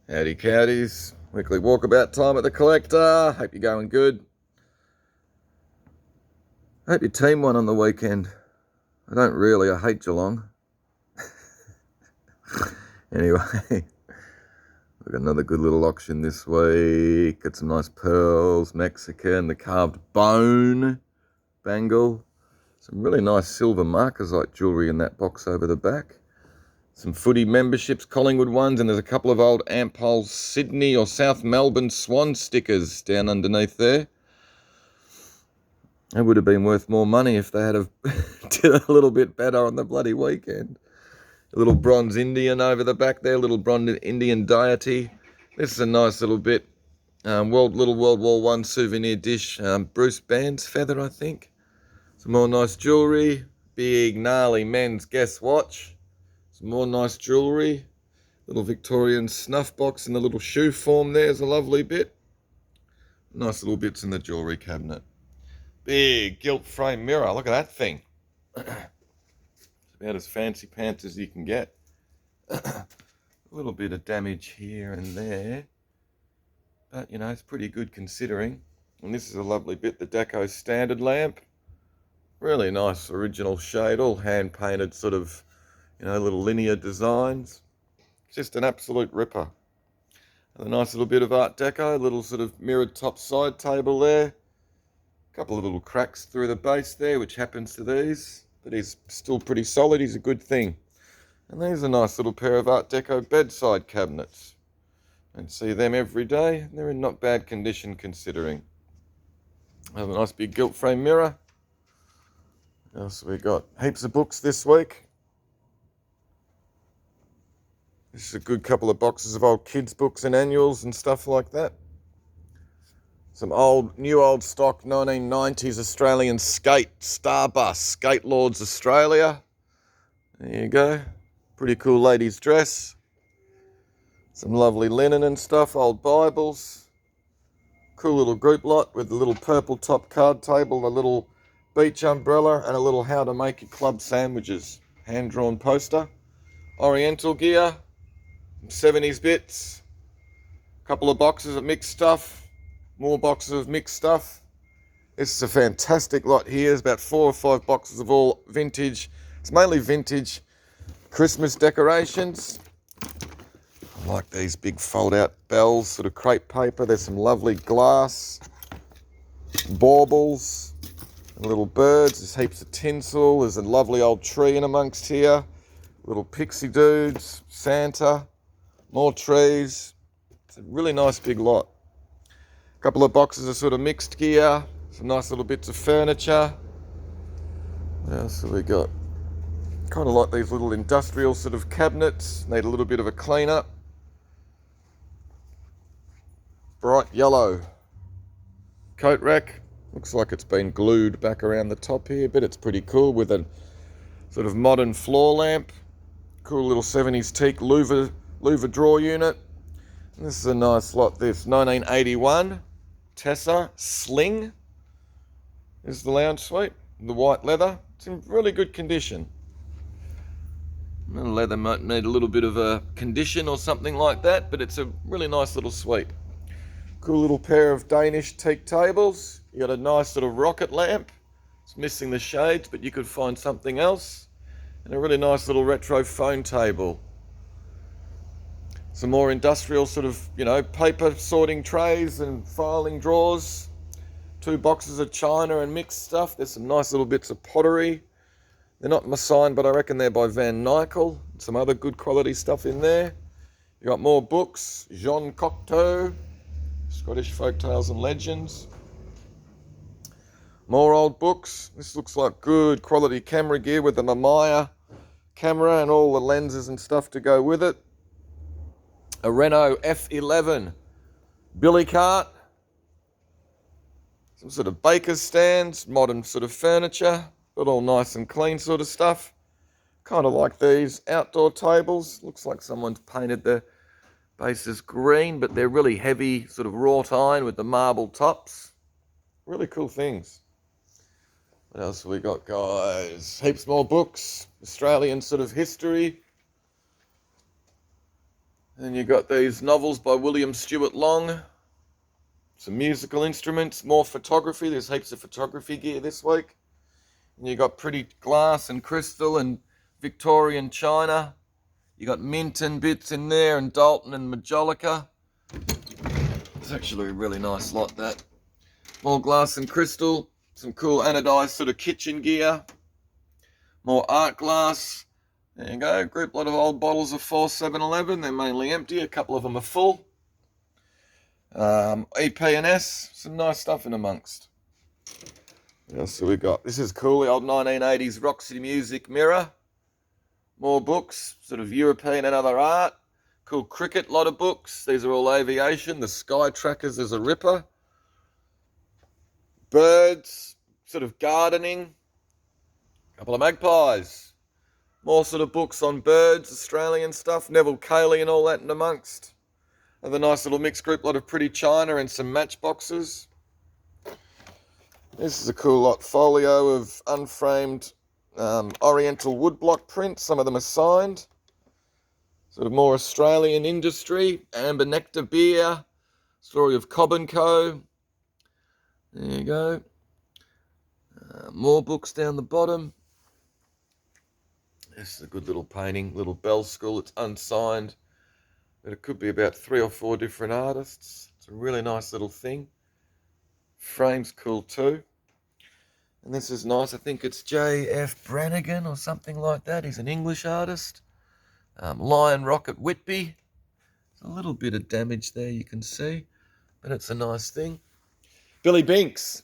Howdy cowdies, weekly walkabout time at the Collector. Hope you're going good. Hope your team won on the weekend. I don't really, I hate Geelong. Anyway, we've got another good little auction this week. Got some nice pearls, Mexican, the carved bone bangle. Some really nice silver markazite jewellery in that box over the back. Some footy memberships, Collingwood ones, and there's a couple of old Ampol Sydney or South Melbourne Swan stickers down underneath there. It would have been worth more money if they had did a little bit better on the bloody weekend. A little bronze Indian over the back there, little bronze Indian deity. This is a nice little bit, little World War One souvenir dish, Bruce Band's feather, I think. Some more nice jewellery, big gnarly men's Guess watch. Some more nice jewellery. Little Victorian snuff box in the little shoe form there's a lovely bit. Nice little bits in the jewellery cabinet. Big gilt frame mirror. Look at that thing. It's about as fancy pants as you can get. A little bit of damage here and there. But, you know, it's pretty good considering. And this is a lovely bit. The Daco standard lamp. Really nice original shade. All hand-painted sort of, you know, little linear designs. Just an absolute ripper. And a nice little bit of Art Deco, little sort of mirrored top side table there. A couple of little cracks through the base there, which happens to these. But he's still pretty solid, he's a good thing. And there's a nice little pair of Art Deco bedside cabinets. Don't see them every day. They're in not bad condition considering. Have a nice big gilt frame mirror. What else we got? Heaps of books this week. This is a good couple of boxes of old kids' books and annuals and stuff like that. Some new old stock 1990s Australian skate Starbus, Skate Lords Australia. There you go. Pretty cool ladies' dress. Some lovely linen and stuff, old Bibles. Cool little group lot with a little purple top card table, a little beach umbrella, and a little how to make your club sandwiches. Hand-drawn poster. Oriental gear. 70s bits, a couple of boxes of mixed stuff, more boxes of mixed stuff. This is a fantastic lot here. There's about 4 or 5 boxes of all vintage. It's mainly vintage Christmas decorations. I like these big fold-out bells, sort of crepe paper. There's some lovely glass, baubles, and little birds. There's heaps of tinsel. There's a lovely old tree in amongst here. Little pixie dudes, Santa. More trees. It's a really nice big lot. A couple of boxes of sort of mixed gear. Some nice little bits of furniture. What else have we got? Kind of like these little industrial sort of cabinets. Need a little bit of a clean up. Bright yellow coat rack. Looks like it's been glued back around the top here, but it's pretty cool with a sort of modern floor lamp. Cool little 70s teak louver drawer unit. And this is a nice lot. This 1981 Tessa Sling is the lounge suite. The white leather. It's in really good condition. The leather might need a little bit of a condition or something like that, but it's a really nice little suite. Cool little pair of Danish teak tables. You got a nice little rocket lamp. It's missing the shades, but you could find something else. And a really nice little retro phone table. Some more industrial sort of, you know, paper sorting trays and filing drawers. 2 boxes of china and mixed stuff. There's some nice little bits of pottery. They're not signed, but I reckon they're by Van Nykel. Some other good quality stuff in there. You got more books. Jean Cocteau, Scottish Folktales and Legends. More old books. This looks like good quality camera gear with the Mamiya camera and all the lenses and stuff to go with it. A Renault F11 billy cart. Some sort of baker's stands, modern sort of furniture, but all nice and clean sort of stuff. Kind of like these outdoor tables. Looks like someone's painted the bases green, but they're really heavy sort of wrought iron with the marble tops. Really cool things. What else have we got, guys? Heaps more books. Australian sort of history. And you got these novels by William Stewart Long. Some musical instruments, more photography. There's heaps of photography gear this week. And you got pretty glass and crystal and Victorian china. You got Minton bits in there and Dalton and Majolica. It's actually a really nice lot, that. More glass and crystal. Some cool anodized sort of kitchen gear. More art glass. There you go. Group lot of old bottles of 4711. They're mainly empty. A couple of them are full. EP&S. Some nice stuff in amongst. What else have we got? This is cool. The old 1980s Roxy Music mirror. More books. Sort of European and other art. Cool cricket lot of books. These are all aviation. The Sky Trackers is a ripper. Birds. Sort of gardening. Couple of magpies. More sort of books on birds, Australian stuff. Neville Cayley and all that in amongst. And the nice little mixed group lot of pretty china and some matchboxes. This is a cool lot. Folio of unframed oriental woodblock prints. Some of them are signed. Sort of more Australian industry. Amber Nectar beer. Story of Cobb & Co. There you go. More books down the bottom. This is a good little painting. Little Bell School. It's unsigned. But it could be about 3 or 4 different artists. It's a really nice little thing. Frame's cool too. And this is nice. I think it's J.F. Brannigan or something like that. He's an English artist. Lion Rocket Whitby. There's a little bit of damage there you can see. But it's a nice thing. Billy Binks.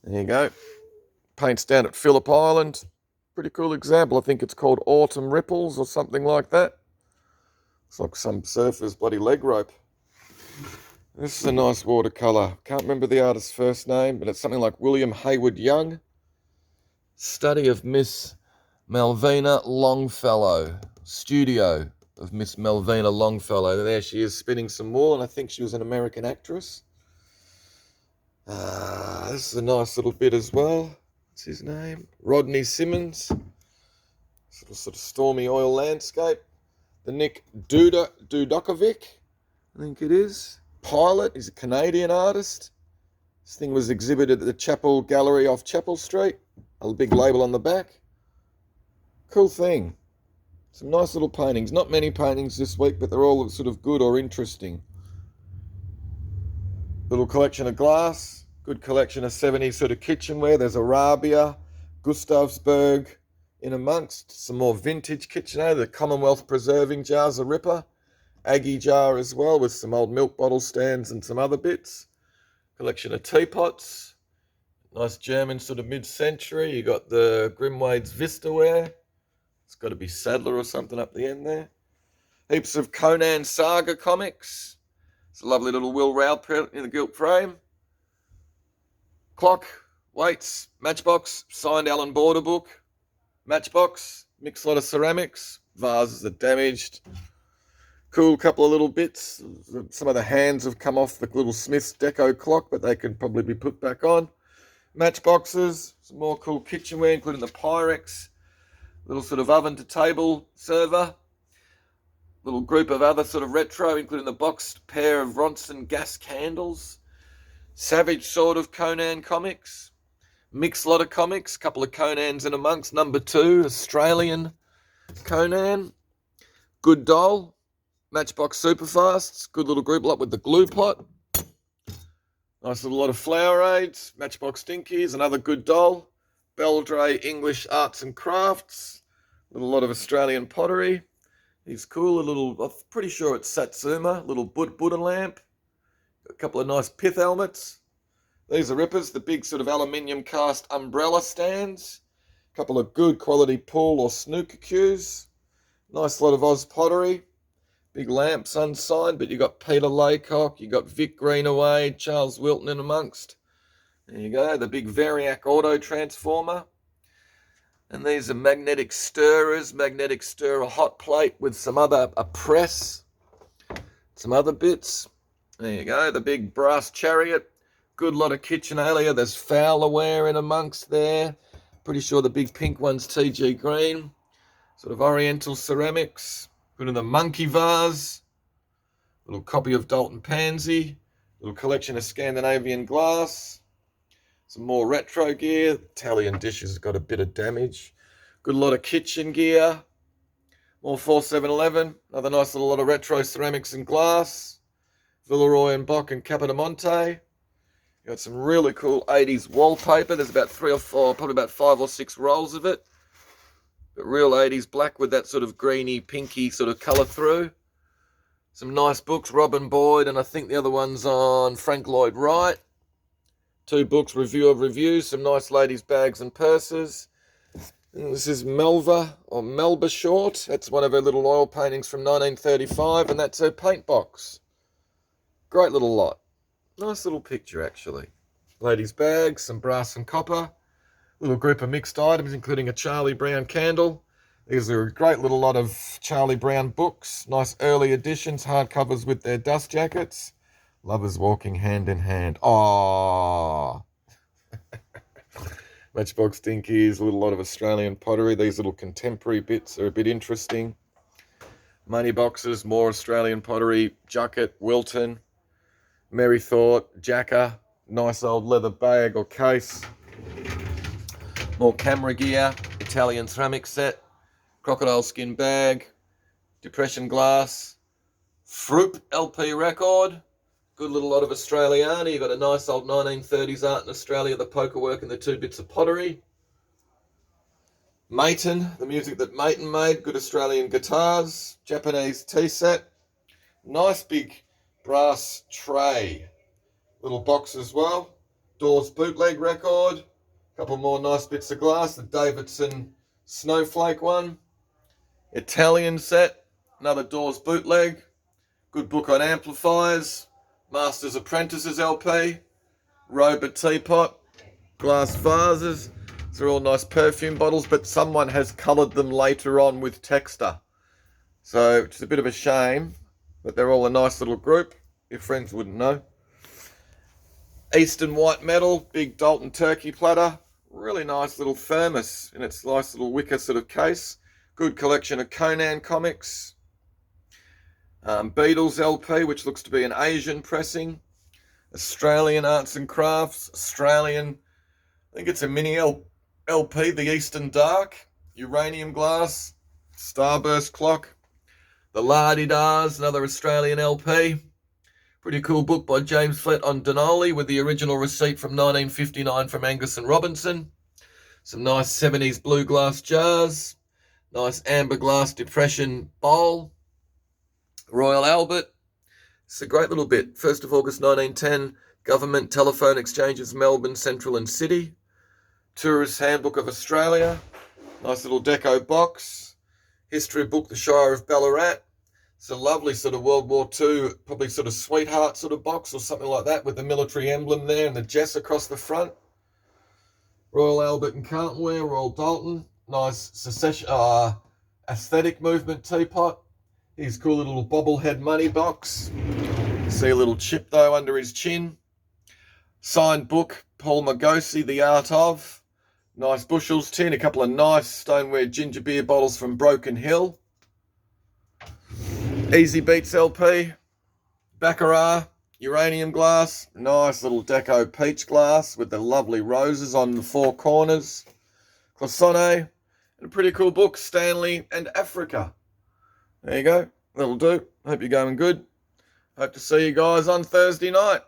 There you go. Paints down at Phillip Island. Pretty cool example. I think it's called Autumn Ripples or something like that. It's like some surfer's bloody leg rope. This is a nice watercolour. Can't remember the artist's first name, but it's something like William Hayward Young. Study of Miss Malvina Longfellow. Studio of Miss Malvina Longfellow. There she is spinning some wool, and I think she was an American actress. This is a nice little bit as well. What's his name? Rodney Simmons. Sort of stormy oil landscape. The Nick Dudokovic, I think it is. Pilot, he's a Canadian artist. This thing was exhibited at the Chapel Gallery off Chapel Street. A big label on the back. Cool thing. Some nice little paintings. Not many paintings this week, but they're all sort of good or interesting. Little collection of glass. Good collection of 70s sort of kitchenware. There's Arabia, Gustavsberg. In amongst some more vintage KitchenAid, the Commonwealth preserving jar's a ripper. Aggie jar as well with some old milk bottle stands and some other bits. Collection of teapots. Nice German sort of mid-century. You got the Grimwade's Vistaware. It's got to be Sadler or something up the end there. Heaps of Conan Saga comics. It's a lovely little Will Rao print in the gilt frame. Clock, weights, matchbox, signed Alan Border book. Matchbox, mixed lot of ceramics, vases are damaged. Cool couple of little bits. Some of the hands have come off the little Smith's Deco clock, but they can probably be put back on. Matchboxes, some more cool kitchenware, including the Pyrex. Little sort of oven to table server. Little group of other sort of retro, including the boxed pair of Ronson gas candles. Savage sort of Conan comics. Mixed lot of comics, couple of Conans in amongst. Number 2, Australian Conan. Good doll. Matchbox Superfasts. Good little group lot with the glue pot. Nice little lot of flower aids. Matchbox Dinkies. Another good doll. Beldray English Arts and Crafts. Little lot of Australian pottery. He's cool. I'm pretty sure it's Satsuma. Little Buddha lamp. A couple of nice pith helmets. These are rippers, the big sort of aluminium cast umbrella stands. A couple of good quality pool or snooker cues. Nice lot of Oz pottery. Big lamps unsigned, but you got Peter Laycock, you got Vic Greenaway, Charles Wilton in amongst. There you go, the big Variac auto transformer. And these are magnetic stirrers, magnetic stirrer hot plate with some other, a press, some other bits. There you go, the big brass chariot. Good lot of KitchenAid. There's Fowlerware in amongst there. Pretty sure the big pink one's TG Green. Sort of oriental ceramics. Put in the monkey vase. Little copy of Dalton Pansy. Little collection of Scandinavian glass. Some more retro gear. Italian dishes has got a bit of damage. Good lot of kitchen gear. More 4711. Another nice little lot of retro ceramics and glass. Villeroy and Bock and Capodimonte. Got some really cool 80s wallpaper. There's about 3 or 4, probably about 5 or 6 rolls of it. But real 80s black with that sort of greeny, pinky sort of colour through. Some nice books, Robin Boyd, and I think the other one's on Frank Lloyd Wright. 2 books, review of reviews, some nice ladies' bags and purses. And this is Melba Short. That's one of her little oil paintings from 1935, and that's her paint box. Great little lot. Nice little picture, actually. Ladies' bags, some brass and copper. Little group of mixed items, including a Charlie Brown candle. These are a great little lot of Charlie Brown books. Nice early editions, hardcovers with their dust jackets. Lovers walking hand in hand. Aww. Matchbox Dinkies, a little lot of Australian pottery. These little contemporary bits are a bit interesting. Money boxes, more Australian pottery. Jucket, Wilton, Merry Thought, Jacker. Nice old leather bag or case. More camera gear. Italian ceramic set. Crocodile skin bag. Depression glass. Fruit LP record. Good little lot of Australiana. You've got a nice old 1930s art in Australia, the poker work and the 2 bits of pottery. Maton, the music that Maton made. Good Australian guitars. Japanese tea set. Nice big brass tray. Little box as well. Dawes bootleg record. A couple more nice bits of glass. The Davidson Snowflake one. Italian set. Another Dawes bootleg. Good book on amplifiers. Master's Apprentices LP. Robot teapot. Glass vases. These are all nice perfume bottles, but someone has coloured them later on with texture. So it's a bit of a shame, but they're all a nice little group. Your friends wouldn't know. Eastern white metal, big Dalton turkey platter. Really nice little thermos in its nice little wicker sort of case. Good collection of Conan comics. Beatles LP, which looks to be an Asian pressing. Australian arts and crafts. Australian, I think it's a mini LP, the Eastern Dark. Uranium glass. Starburst clock. The La-Di-Dahs, another Australian LP. Pretty cool book by James Flett on Denali with the original receipt from 1959 from Angus and Robinson. Some nice 70s blue glass jars. Nice amber glass depression bowl. Royal Albert. It's a great little bit. 1st of August 1910, Government Telephone Exchanges, Melbourne, Central and City. Tourist Handbook of Australia. Nice little deco box. History book, The Shire of Ballarat. It's a lovely sort of World War II, probably sort of sweetheart sort of box or something like that with the military emblem there and the Jess across the front. Royal Albert and Carltonware, Royal Dalton. Nice secession, aesthetic movement teapot. His cool little bobblehead money box. See a little chip though under his chin. Signed book, Paul Magosi, The Art Of. Nice bushels tin, a couple of nice stoneware ginger beer bottles from Broken Hill. Easy Beats LP. Baccarat, uranium glass. Nice little deco peach glass with the lovely roses on the 4 corners. Clasone. And a pretty cool book, Stanley and Africa. There you go. That'll do. Hope you're going good. Hope to see you guys on Thursday night.